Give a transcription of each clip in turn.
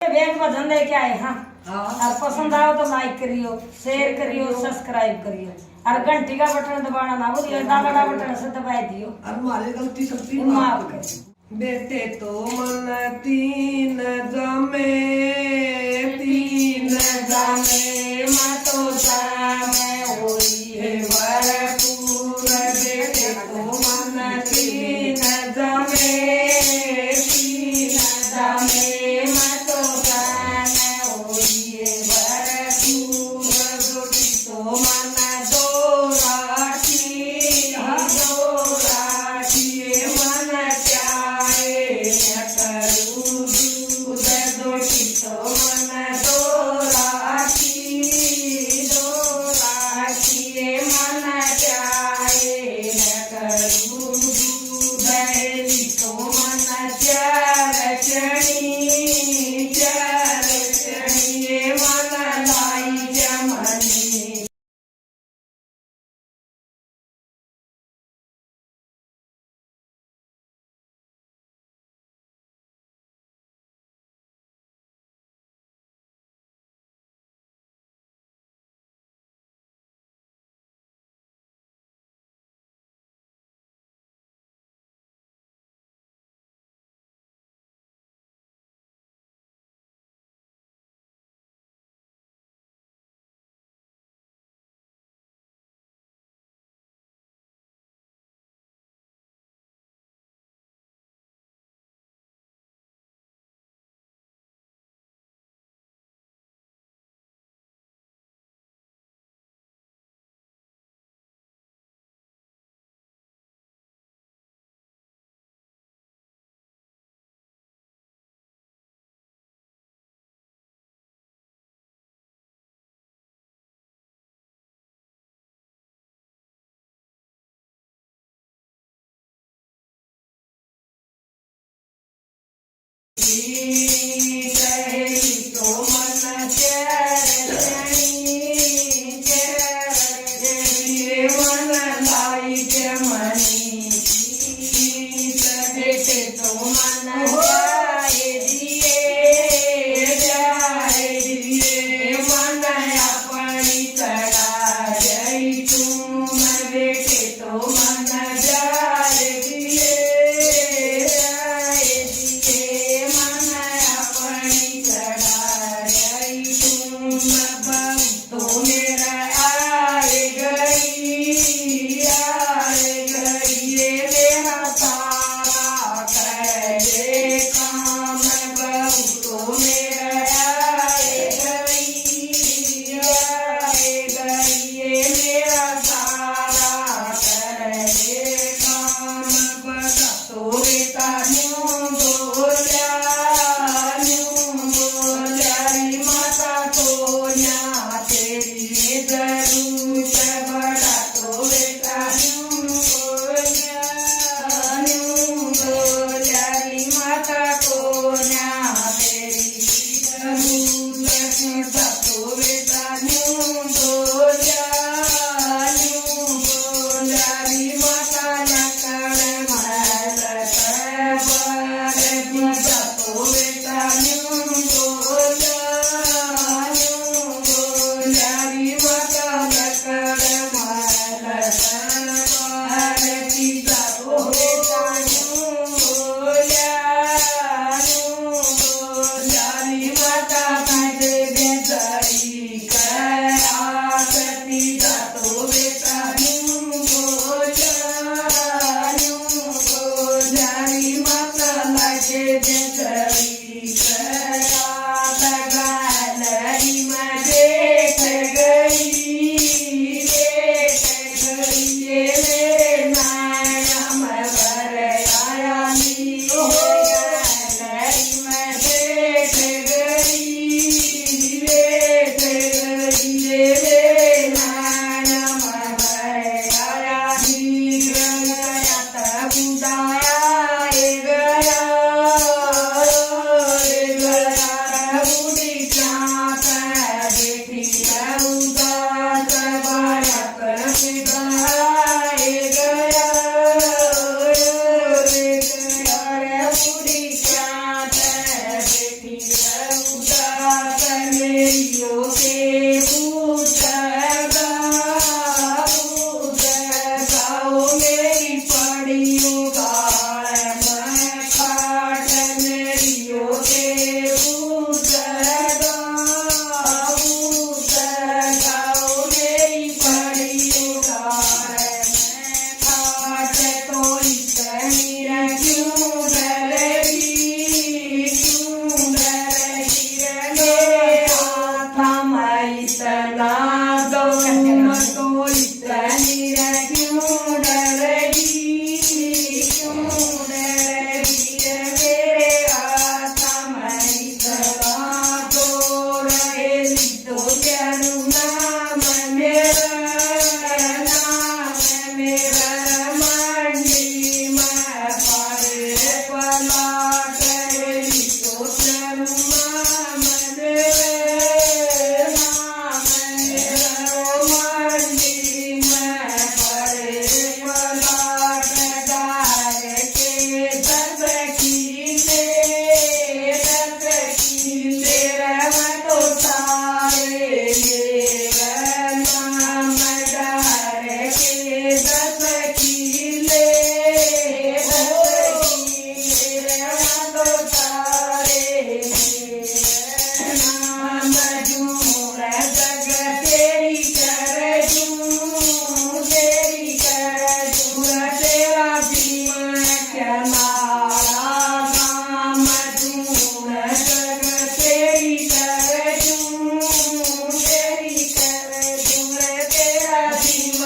Bank में धंधे क्या है। हाँ हाँ। और पसंद आओ तो लाइक करियो, शेयर करियो, सब्सक्राइब करियो और घंटी का बटन दबाना ना भूलियो, डालना बटन से दबा दियो और हमारे गलती शक्ति माफ कर। बेटे तो मन तीन जमे मतो जामे होई है भरपूर। बेटे तो मन तीन जमे मतो जामे होई है भरपूर। जोड़ी तो मन दो राखी मन चाहे न करूँ दूध। जोड़ी तो मन दो राखी मन चाहे न करूँ दूध। दहली तो मन चार चढ़ी मन लाई जमनी। सहेली तो मन चढ़ी मन लाई जमनी। बेटे तो मन जाए मन अपनी चढ़ा जई तुम। बेटे तो मन जाए मन अपनी चढ़ा जई तुम। तो मेरा आए गई मेरा सारा कर दे काम। बहू तो मेरा आए गई मेरा सारा कर दे काम। बता तो बेटा न्यू बोलियारी माता को न्या तेरी जरूरत। बड़ा तो बेटा बोलियारी माता को न्या तेरी जरूरत। तो बेटा बोलियारी माता न कर महल तो बेटा बोलियारी माता न कर महल। तो बेटा बोलियारी माता पैदे बेचारी कराती। तो बेटा बोलियारी माता लगे बेचारी करा। गैलरी में देख गई नया में भर आया नी। गैलरी में देख गई नया में भर आया नी। गया तब गया बुढ़ी क्या बेटी उदास भारत गया बुढ़ी क्या बेटी સદા તો રહેલી તો તેનું નામ મેરા મંડીમાં પાડે પલાટ રહેલી તો તેનું નામ મેરા મંડીમાં પાડે પલાટ ગાય કે દબકી તેરા તો તારે મેરા નામ ડારે કે દબકી તેરા તો તારે નામ જૂર જગ તેરી કર જૂર તેરા ભીમ ક્યાનારા ગામ જૂર જગ તેરી કર જૂર તેરા ભીમ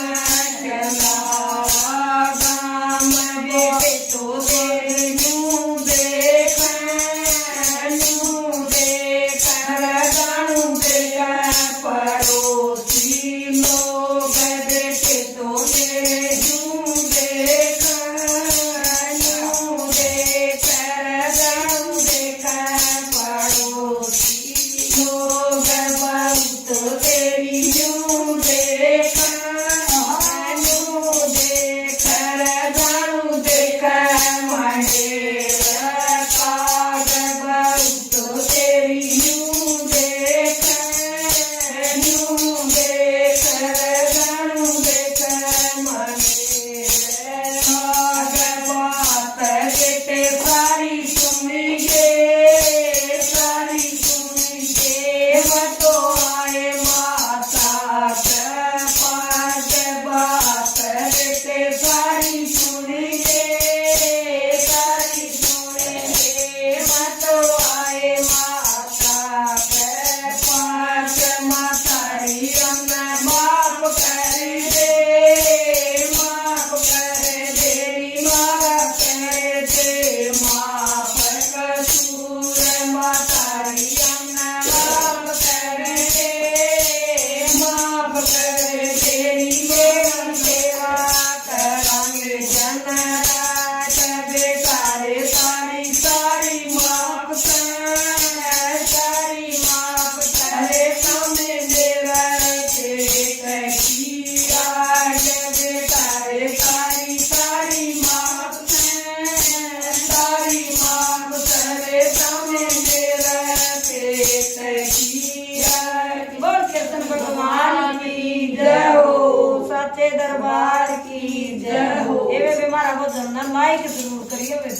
ક્યાનારા ગામ બેટે તો તેરે નું દેખાણું રજાણું દેખા પડોશી લોગ બેટે તો તેરે નું દેખાણું રજાણું દેખા પડોશી લોગ બહુ તેરી નું દેખાણું રજાણું દેખા મળે કાગ બહુ તેરી નું દેખાણું રજાણું દેખા મળે કાગ બાત બેટે સારી સુની મતો આય માતા પાંચ બાત બેટે સારી સુની મતો આય માતા પાંચ માતારી અમને માફ કરી દે મારા કરે દે માફ કસૂર માતારી અમને માફ કરે તેરી મેરમ સેવા કરાંગે જનરાત બેટારે તારી સારી માફ કરે તમે મેરા કે કહીયા બેટારે તારી સારી માફ કરે તમે મેરા કે કહીયા બોલ કીર્તન ભગવાન કી જય હો સાચે દરબાર કી જય હો એવે બે મારા ભજન ના માઈક જરૂર કરીએ હવે